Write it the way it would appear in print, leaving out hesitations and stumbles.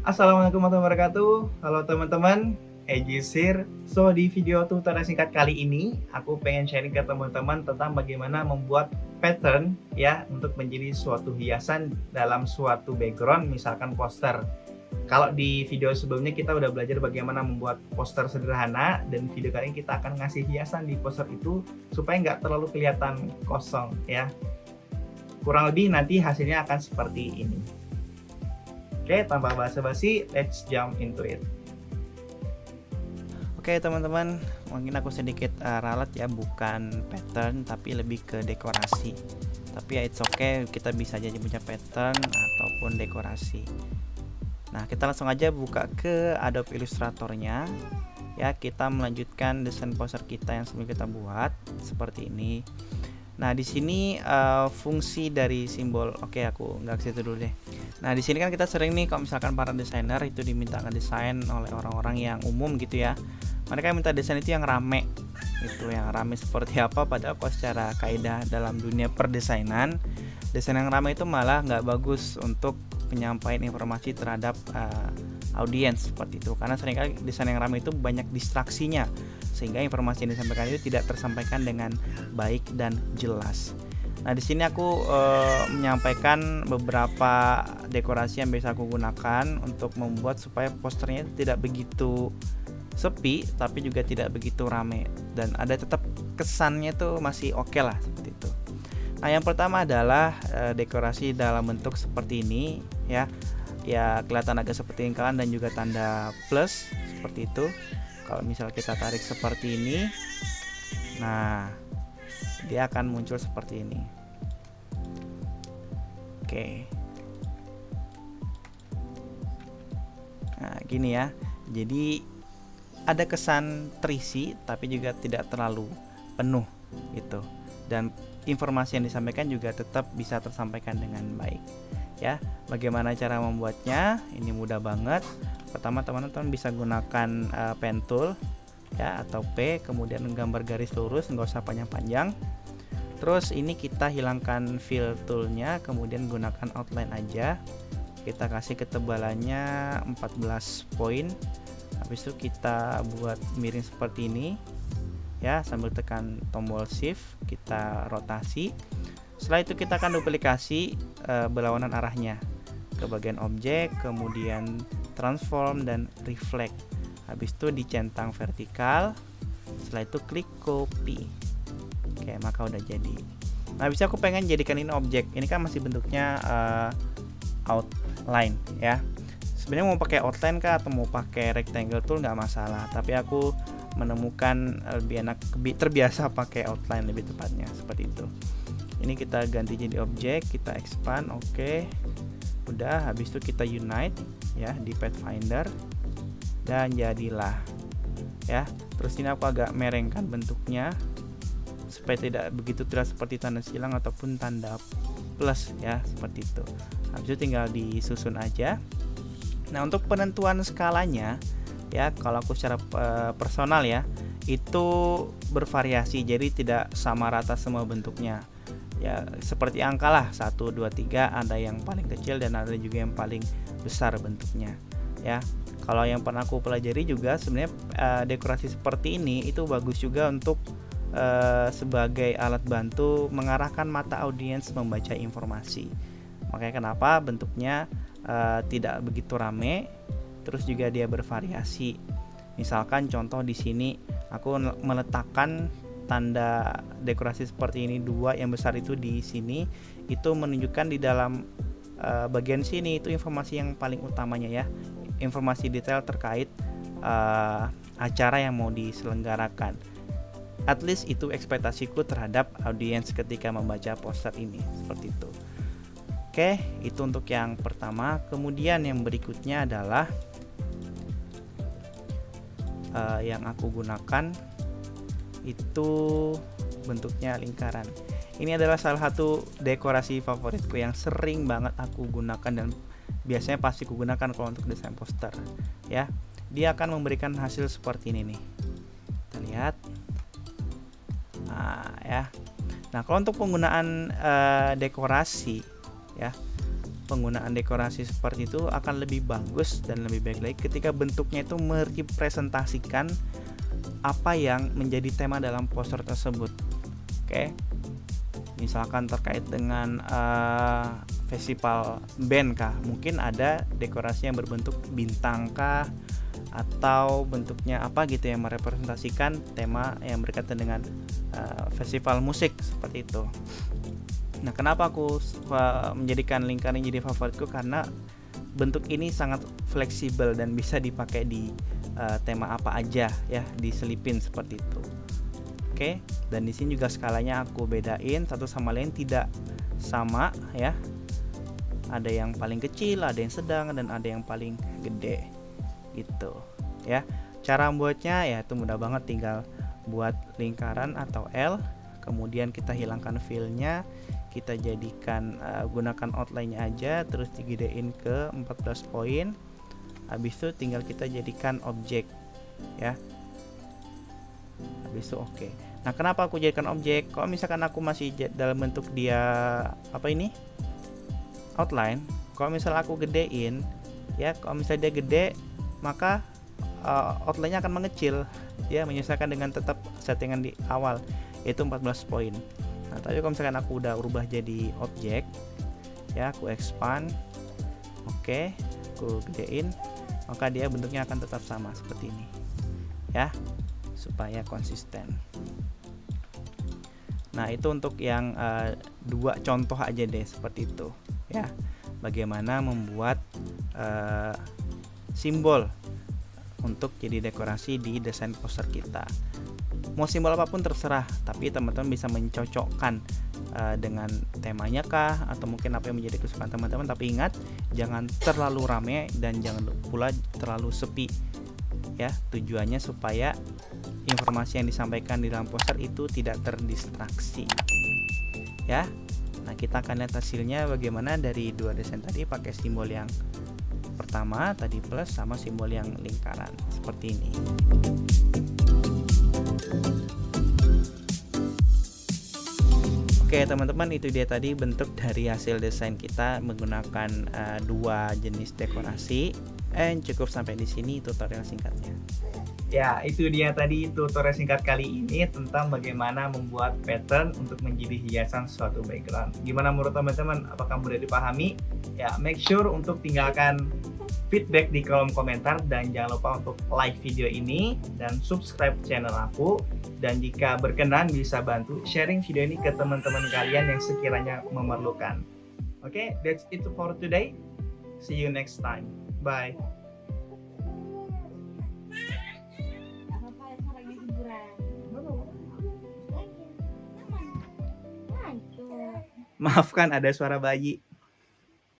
Assalamualaikum warahmatullahi wabarakatuh. Halo teman-teman, Ejis here. So di video tutorial singkat kali ini, aku pengen sharing ke teman-teman tentang bagaimana membuat pattern ya untuk menjadi suatu hiasan dalam suatu background, misalkan poster. Kalau di video sebelumnya kita udah belajar bagaimana membuat poster sederhana, dan video kali ini kita akan ngasih hiasan di poster itu supaya nggak terlalu kelihatan kosong ya. Kurang lebih nanti hasilnya akan seperti ini. Oke, tanpa basa-basi, let's jump into it. Oke teman-teman, mungkin aku sedikit ralat ya, bukan pattern tapi lebih ke dekorasi. Tapi ya it's okay, kita bisa jadi punya pattern ataupun dekorasi. Nah, kita langsung aja buka ke Adobe Illustrator-nya. Ya, kita melanjutkan desain poster kita yang sebelum kita buat seperti ini. Nah, di sini fungsi dari simbol, oke aku nggak ke situ dulu deh. Nah, di sini kan kita sering nih kalau misalkan para desainer itu diminta ngedesain oleh orang-orang yang umum gitu ya. Mereka minta desain itu yang rame. Itu yang rame seperti apa, padahal kalau secara kaidah dalam dunia perdesainan, desain yang rame itu malah nggak bagus untuk penyampaian informasi terhadap audiens seperti itu. Karena seringkali desain yang ramai itu banyak distraksinya, sehingga informasi yang disampaikan itu tidak tersampaikan dengan baik dan jelas. Nah, di sini aku menyampaikan beberapa dekorasi yang bisa aku gunakan untuk membuat supaya posternya tidak begitu sepi, tapi juga tidak begitu rame, dan ada tetap kesannya tuh masih oke lah seperti itu. Nah, yang pertama adalah dekorasi dalam bentuk seperti ini ya. Ya, kelihatan agak seperti lingkaran dan juga tanda plus seperti itu. Kalau misal kita tarik seperti ini, nah dia akan muncul seperti ini. Oke. Nah, gini ya. Jadi ada kesan terisi tapi juga tidak terlalu penuh gitu. Dan informasi yang disampaikan juga tetap bisa tersampaikan dengan baik. Ya, bagaimana cara membuatnya? Ini mudah banget. Pertama, teman-teman bisa gunakan pen tool ya, atau P, kemudian gambar garis lurus, nggak usah panjang-panjang. Terus ini kita hilangkan fill toolnya, kemudian gunakan outline aja. Kita kasih ketebalannya 14 poin. Habis itu kita buat miring seperti ini ya, sambil tekan tombol shift kita rotasi. Setelah itu kita akan duplikasi berlawanan arahnya ke bagian objek, kemudian transform dan reflect. Habis itu dicentang vertikal. Setelah itu klik copy. Oke, maka udah jadi. Nah, bisa aku pengen jadikan ini objek. Ini kan masih bentuknya outline ya. Sebenarnya mau pakai outline kah atau mau pakai rectangle tool nggak masalah. Tapi aku menemukan lebih enak, terbiasa pakai outline lebih tepatnya seperti itu. Ini kita ganti jadi objek, kita expand, oke. Udah, habis itu kita unite ya di Pathfinder dan jadilah ya. Terus ini aku agak merengkan bentuknya supaya tidak begitu terlihat seperti tanda silang ataupun tanda plus ya, seperti itu. Habis itu tinggal disusun aja. Nah, untuk penentuan skalanya ya, kalau aku secara personal ya, itu bervariasi, jadi tidak sama rata semua bentuknya. Ya, seperti angka lah, 1, 2, 3, ada yang paling kecil dan ada juga yang paling besar bentuknya ya. Kalau yang pernah aku pelajari juga sebenarnya dekorasi seperti ini itu bagus juga untuk sebagai alat bantu mengarahkan mata audiens membaca informasi. Makanya kenapa bentuknya tidak begitu rame, terus juga dia bervariasi. Misalkan contoh di sini aku meletakkan tanda dekorasi seperti ini, 2 yang besar itu di sini, itu menunjukkan di dalam bagian sini itu informasi yang paling utamanya ya, informasi detail terkait acara yang mau diselenggarakan. At least itu ekspektasiku terhadap audiens ketika membaca poster ini, seperti itu. Oke, itu untuk yang pertama. Kemudian yang berikutnya adalah yang aku gunakan itu bentuknya lingkaran. Ini adalah salah satu dekorasi favoritku yang sering banget aku gunakan dan biasanya pasti aku gunakan kalau untuk desain poster ya. Dia akan memberikan hasil seperti ini nih. Kita lihat. Nah, ya. Nah, kalau untuk penggunaan dekorasi ya, penggunaan dekorasi seperti itu akan lebih bagus dan lebih baik lagi ketika bentuknya itu merepresentasikan apa yang menjadi tema dalam poster tersebut. Oke, misalkan terkait dengan festival band kah, mungkin ada dekorasi yang berbentuk bintang kah, atau bentuknya apa gitu yang merepresentasikan tema yang berkaitan dengan festival musik seperti itu. Nah, kenapa aku menjadikan lingkaran jadi favoritku, karena bentuk ini sangat fleksibel dan bisa dipakai di tema apa aja ya, diselipin seperti itu. Oke, dan di sini juga skalanya aku bedain satu sama lain, tidak sama ya. Ada yang paling kecil, ada yang sedang, dan ada yang paling gede gitu ya. Cara membuatnya ya itu mudah banget, tinggal buat lingkaran atau L, kemudian kita hilangkan fill-nya, kita jadikan gunakan outline-nya aja, terus digedein ke 14 poin. Habis itu tinggal kita jadikan objek ya. Habis itu oke. Nah, kenapa aku jadikan objek? Kalau misalkan aku masih dalam bentuk dia apa ini? Outline, kalau misalnya aku gedein ya, kalau misalnya dia gede, maka outline-nya akan mengecil ya, menyesuaikan dengan tetap settingan di awal yaitu 14 poin. Nah, tapi kalau misalkan aku udah ubah jadi objek ya, aku expand, oke, aku gedein, maka dia bentuknya akan tetap sama seperti ini ya, supaya konsisten. Nah, itu untuk yang dua contoh aja deh seperti itu ya, bagaimana membuat simbol untuk jadi dekorasi di desain poster kita. Mau simbol apapun terserah, tapi teman-teman bisa mencocokkan dengan temanya kah, atau mungkin apa yang menjadi kesukaan teman-teman. Tapi ingat, jangan terlalu rame dan jangan pula terlalu sepi ya. Tujuannya supaya informasi yang disampaikan di dalam poster itu tidak terdistraksi ya. Nah, kita akan lihat hasilnya bagaimana dari dua desain tadi pakai simbol yang pertama tadi plus sama simbol yang lingkaran seperti ini. Oke teman-teman, itu dia tadi bentuk dari hasil desain kita menggunakan dua jenis dekorasi. Cukup sampai di sini tutorial singkatnya. Ya, itu dia tadi tutorial singkat kali ini tentang bagaimana membuat pattern untuk menjadi hiasan suatu background. Gimana menurut teman-teman? Apakah mudah dipahami? Ya, make sure untuk tinggalkan feedback di kolom komentar, dan jangan lupa untuk like video ini dan subscribe channel aku. Dan jika berkenan bisa bantu sharing video ini ke teman-teman kalian yang sekiranya memerlukan. Oke, that's it for today. See you next time. Bye. Maafkan ada suara bayi.